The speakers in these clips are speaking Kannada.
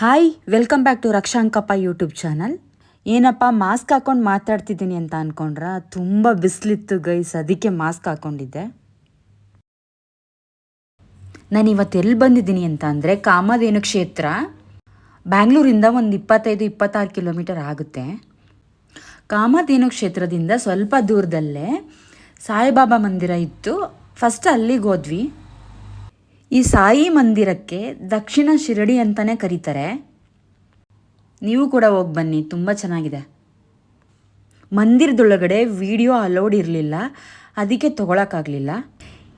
Hi, welcome back to Rakshankappa YouTube channel. ಏನಪ್ಪ ಮಾಸ್ಕ್ ಹಾಕೊಂಡು ಮಾತಾಡ್ತಿದ್ದೀನಿ ಅಂತ ಅಂದ್ಕೊಂಡ್ರ? ತುಂಬ ಬಿಸಿಲಿತ್ತು ಗೈಸ್, ಅದಕ್ಕೆ ಮಾಸ್ಕ್ ಹಾಕ್ಕೊಂಡಿದ್ದೆ. ನಾನು ಇವತ್ತು ಎಲ್ಲಿ ಬಂದಿದ್ದೀನಿ ಅಂತ ಅಂದರೆ ಕಾಮಧೇನು ಕ್ಷೇತ್ರ. ಬ್ಯಾಂಗ್ಳೂರಿಂದ ಒಂದು 25-26 ಕಿಲೋಮೀಟರ್ ಆಗುತ್ತೆ. ಕಾಮಧೇನು ಕ್ಷೇತ್ರದಿಂದ ಸ್ವಲ್ಪ ದೂರದಲ್ಲೇ ಸಾಯಿಬಾಬಾ ಮಂದಿರ ಇತ್ತು. ಫಸ್ಟ್ ಅಲ್ಲಿಗೆ ಹೋದ್ವಿ. ಈ ಸಾಯಿ ಮಂದಿರಕ್ಕೆ ದಕ್ಷಿಣ ಶಿರಡಿ ಅಂತಲೇ ಕರೀತಾರೆ. ನೀವು ಕೂಡ ಹೋಗಿ ಬನ್ನಿ, ತುಂಬ ಚೆನ್ನಾಗಿದೆ. ಮಂದಿರದೊಳಗಡೆ ವಿಡಿಯೋ ಅಲೋಡ್ ಇರಲಿಲ್ಲ, ಅದಕ್ಕೆ ತೊಗೊಳಕ್ಕಾಗಲಿಲ್ಲ.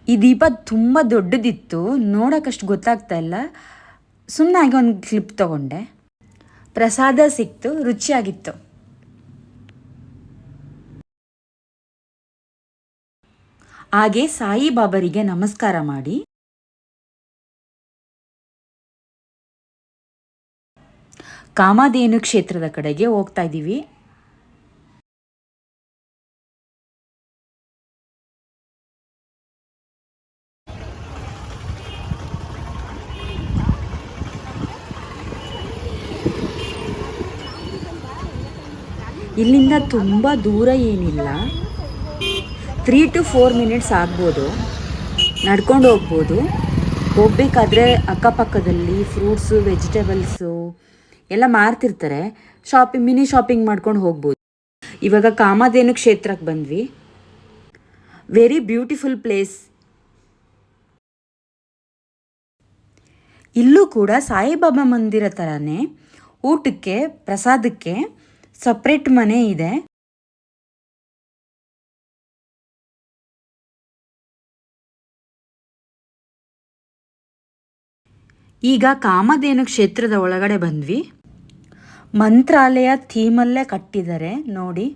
ಈ ದೀಪ ತುಂಬ ದೊಡ್ಡದಿತ್ತು, ನೋಡೋಕ್ಕಷ್ಟು ಗೊತ್ತಾಗ್ತಾ ಇಲ್ಲ. ಸುಮ್ಮನಾಗಿ ಒಂದು ಕ್ಲಿಪ್ ತೊಗೊಂಡೆ. ಪ್ರಸಾದ ಸಿಕ್ತು, ರುಚಿಯಾಗಿತ್ತು. ಹಾಗೆ ಸಾಯಿಬಾಬರಿಗೆ ನಮಸ್ಕಾರ ಮಾಡಿ ಕಾಮಧೇನು ಕ್ಷೇತ್ರದ ಕಡೆಗೆ ಹೋಗ್ತಾ ಇದ್ದೀವಿ. ಇಲ್ಲಿಂದ ತುಂಬ ದೂರ ಏನಿಲ್ಲ, 3 to 4 ಮಿನಿಟ್ಸ್ ಆಗ್ಬೋದು. ನಡ್ಕೊಂಡು ಹೋಗ್ಬೋದು. ಹೋಗಬೇಕಾದ್ರೆ ಅಕ್ಕಪಕ್ಕದಲ್ಲಿ ಫ್ರೂಟ್ಸು, ವೆಜಿಟೇಬಲ್ಸು ಎಲ್ಲ ಮಾರ್ತಿರ್ತಾರೆ. ಮಿನಿ ಶಾಪಿಂಗ್ ಮಾಡ್ಕೊಂಡು ಹೋಗ್ಬೋದು. ಇವಾಗ ಕಾಮಧೇನು ಕ್ಷೇತ್ರಕ್ಕೆ ಬಂದ್ವಿ. Very beautiful place. ಇಲ್ಲೂ ಕೂಡ ಸಾಯಿಬಾಬಾ ಮಂದಿರ ಥರನೇ ಊಟಕ್ಕೆ, ಪ್ರಸಾದಕ್ಕೆ ಸಪ್ರೇಟ್ ಮನೆ ಇದೆ. ಈಗ ಕಾಮಧೇನು ಕ್ಷೇತ್ರದ ಒಳಗಡೆ ಬಂದ್ವಿ. ಮಂತ್ರಾಲಯ ಥೀಮಲ್ಲೇ ಕಟ್ಟಿದ್ದಾರೆ ನೋಡಿ.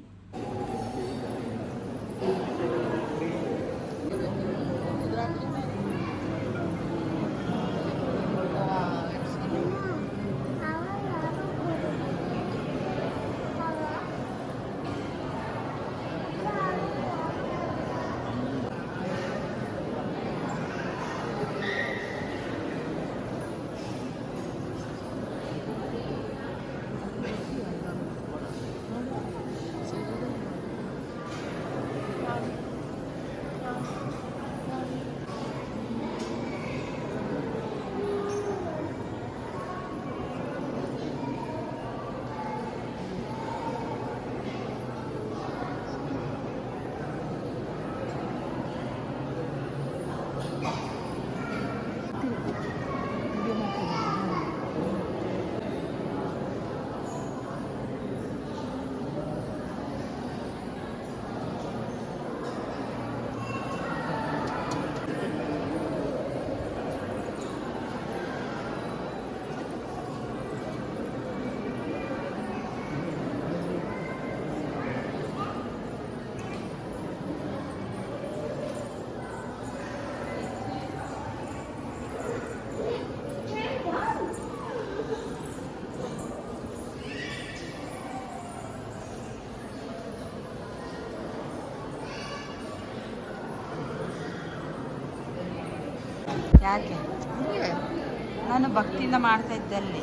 ಯಾಕೆ? ನಾನು ಭಕ್ತಿಯಿಂದ ಮಾಡ್ತಾ ಇದ್ದಲ್ಲಿ.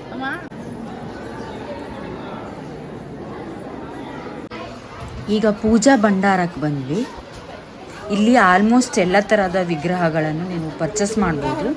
ಈಗ ಪೂಜಾ ಭಂಡಾರಕ್ಕೆ ಬಂದ್ವಿ. ಇಲ್ಲಿ ಆಲ್ಮೋಸ್ಟ್ ಎಲ್ಲ ಥರದ ವಿಗ್ರಹಗಳನ್ನು ನೀವು ಪರ್ಚೇಸ್ ಮಾಡ್ಬೋದು.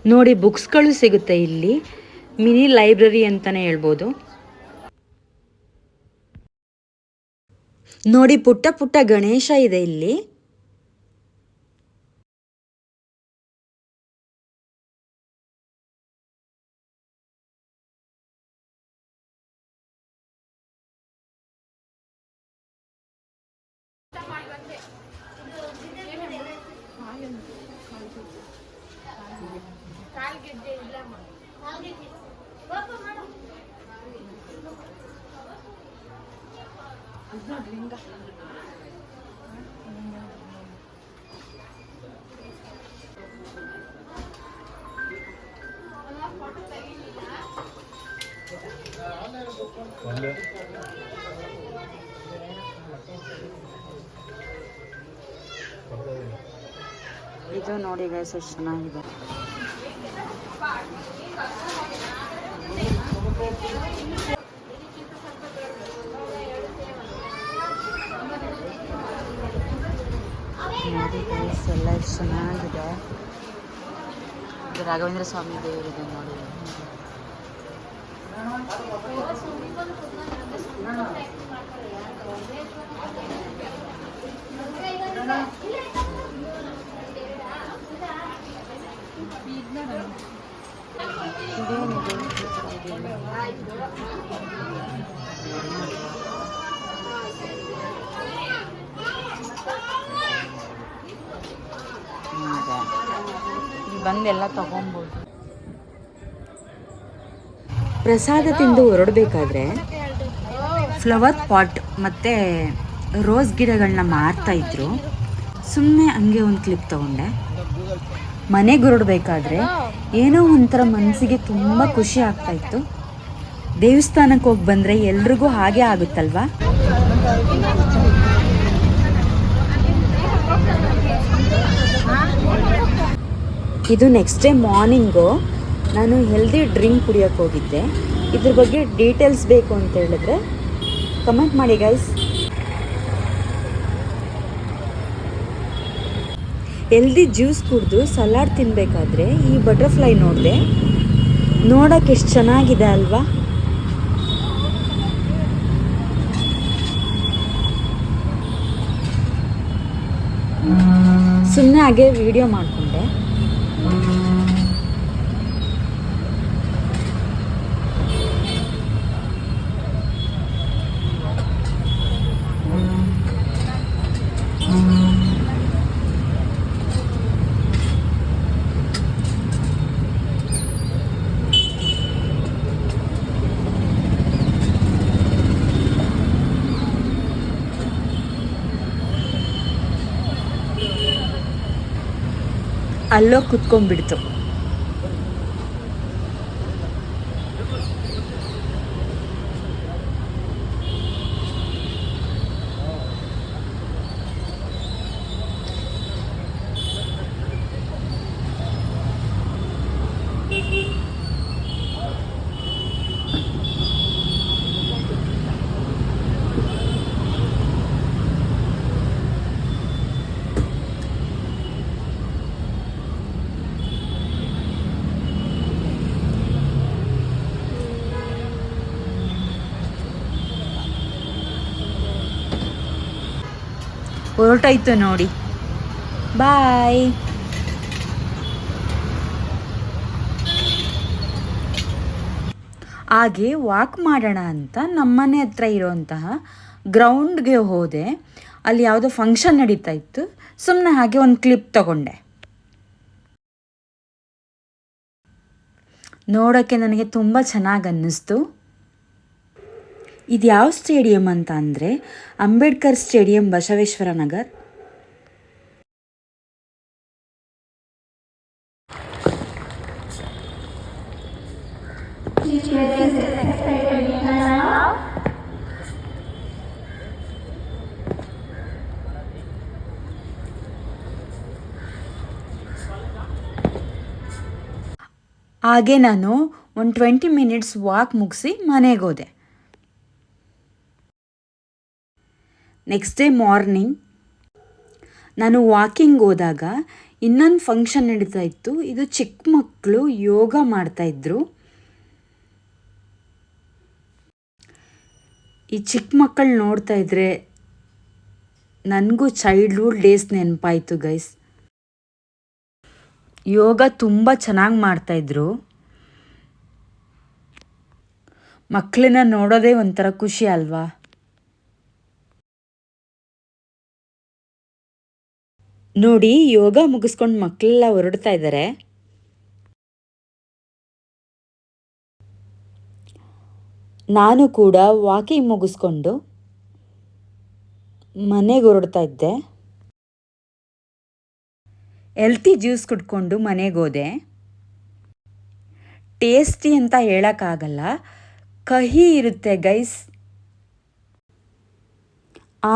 ನೋಡಿ ಬುಕ್ಸ್ಗಳು ಸಿಗುತ್ತೆ ಇಲ್ಲಿ, ಮಿನಿ ಲೈಬ್ರರಿ ಅಂತಲೇ ಹೇಳ್ಬೋದು. ನೋಡಿ ಪುಟ್ಟ ಪುಟ್ಟ ಗಣೇಶ ಇದೆ ಇಲ್ಲಿ. ಇದು ನೋಡಿ ಗೈಸ್ ಎಷ್ಟು ಚೆನ್ನಾಗಿದೆ. ನೋಡಿ ಗೈಸ್ ಎಲ್ಲ ಎಷ್ಟು ಚೆನ್ನಾಗಿದೆ. ಇದು ರಾಘವೇಂದ್ರ ಸ್ವಾಮಿ ದೇವರಿದೆ ನೋಡಿ. ಇಲ್ಲಿ ಬಂದೆಲ್ಲ ತಗೊಬೋದು. ಪ್ರಸಾದ ತಿಂದು ಹೊರಡಬೇಕಾದ್ರೆ ಫ್ಲವರ್ ಪಾಟ್ ಮತ್ತು ರೋಸ್ ಗಿಡಗಳನ್ನ ಮಾರ್ತಾಯಿದ್ರು. ಸುಮ್ಮನೆ ಹಂಗೆ ಒಂದು ಕ್ಲಿಪ್ ತೊಗೊಂಡೆ. ಮನೆಗೆ ಹೊರಡಬೇಕಾದ್ರೆ ಏನೋ ಒಂಥರ ಮನಸ್ಸಿಗೆ ತುಂಬ ಖುಷಿ ಆಗ್ತಾಯಿತ್ತು. ದೇವಸ್ಥಾನಕ್ಕೆ ಹೋಗಿ ಬಂದರೆ ಎಲ್ರಿಗೂ ಹಾಗೆ ಆಗುತ್ತಲ್ವಾ. ಇದು ನೆಕ್ಸ್ಟ್ ಡೇ ಮಾರ್ನಿಂಗು ನಾನು ಹೆಲ್ದಿ ಡ್ರಿಂಕ್ ಕುಡಿಯೋಕ್ಕೆ ಹೋಗಿದ್ದೆ. ಇದ್ರ ಬಗ್ಗೆ ಡೀಟೇಲ್ಸ್ ಬೇಕು ಅಂತ ಹೇಳಿದ್ರೆ ಕಮೆಂಟ್ ಮಾಡಿ ಗೈಸ್. ಹೆಲ್ದಿ ಜ್ಯೂಸ್ ಕುಡಿದು ಸಲಾಡ್ ತಿನ್ನಬೇಕಾದ್ರೆ ಈ ಬಟರ್ಫ್ಲೈ ನೋಡಿದೆ. ನೋಡೋಕ್ಕೆ ಎಷ್ಟು ಚೆನ್ನಾಗಿದೆ ಅಲ್ವಾ. ಸುಮ್ಮನೆ ಹಾಗೆ ವಿಡಿಯೋ ಮಾಡಿಕೊಂಡೆ. ಅಲ್ಲೋ ಕುತ್ಕೊಂಡ್ಬಿಡ್ತು. ಹೊರಟಾಯ್ತು ನೋಡಿ. ಬಾಯ್. ಹಾಗೆ ವಾಕ್ ಮಾಡೋಣ ಅಂತ ನಮ್ಮನೆ ಹತ್ರ ಇರೋಂತಹ ಗ್ರೌಂಡ್ಗೆ ಹೋದೆ. ಅಲ್ಲಿ ಯಾವುದೋ ಫಂಕ್ಷನ್ ನಡೀತಾ ಇತ್ತು. ಸುಮ್ಮನೆ ಹಾಗೆ ಒಂದು ಕ್ಲಿಪ್ ತಗೊಂಡೆ. ನೋಡೋಕ್ಕೆ ನನಗೆ ತುಂಬ ಚೆನ್ನಾಗಿ ಅನ್ನಿಸ್ತು. ಇದು ಯಾವ ಸ್ಟೇಡಿಯಂ ಅಂತ ಅಂದರೆ ಅಂಬೇಡ್ಕರ್ ಸ್ಟೇಡಿಯಂ, ಬಸವೇಶ್ವರ ನಗರ್. ಹಾಗೆ ನಾನು ಒಂದು 20 ಮಿನಿಟ್ಸ್ ವಾಕ್ ಮುಗಿಸಿ ಮನೆಗೆ ಹೋದೆ. ನೆಕ್ಸ್ಟ್ ಡೇ ಮಾರ್ನಿಂಗ್ ನಾನು ವಾಕಿಂಗ್ ಹೋದಾಗ ಇನ್ನೊಂದು ಫಂಕ್ಷನ್ ನಡೀತಾ ಇತ್ತು. ಇದು ಚಿಕ್ಕ ಮಕ್ಕಳು ಯೋಗ ಮಾಡ್ತಾಯಿದ್ರು. ಈ ಚಿಕ್ಕ ಮಕ್ಕಳು ನೋಡ್ತಾ ಇದ್ರೆ ನನಗೂ ಚೈಲ್ಡ್ಹುಡ್ ಡೇಸ್ ನೆನಪಾಯಿತು ಗೈಸ್. ಯೋಗ ತುಂಬ ಚೆನ್ನಾಗಿ ಮಾಡ್ತಾಯಿದ್ರು. ಮಕ್ಕಳನ್ನ ನೋಡೋದೇ ಒಂಥರ ಖುಷಿ ಅಲ್ವಾ. ನೋಡಿ, ಯೋಗ ಮುಗಿಸ್ಕೊಂಡು ಮಕ್ಕಳೆಲ್ಲ ಹೊರಡ್ತಾ ಇದ್ದಾರೆ. ನಾನು ಕೂಡ ವಾಕಿಂಗ್ ಮುಗಿಸ್ಕೊಂಡು ಮನೆಗೆ ಹೊರಡ್ತಾ ಇದ್ದೆ. ಹೆಲ್ತಿ ಜ್ಯೂಸ್ ಕುಡ್ಕೊಂಡು ಮನೆಗೆ ಹೋದೆ. ಟೇಸ್ಟಿ ಅಂತ ಹೇಳೋಕ್ಕಾಗಲ್ಲ, ಕಹಿ ಇರುತ್ತೆ ಗೈಸ್.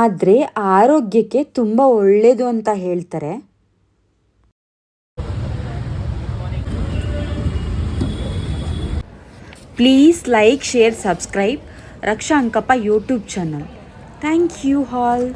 ಆದರೆ ಆರೋಗ್ಯಕ್ಕೆ ತುಂಬ ಒಳ್ಳೆಯದು ಅಂತ ಹೇಳ್ತಾರೆ. Please like, share, subscribe Raksha Ankappa YouTube channel. Thank you all.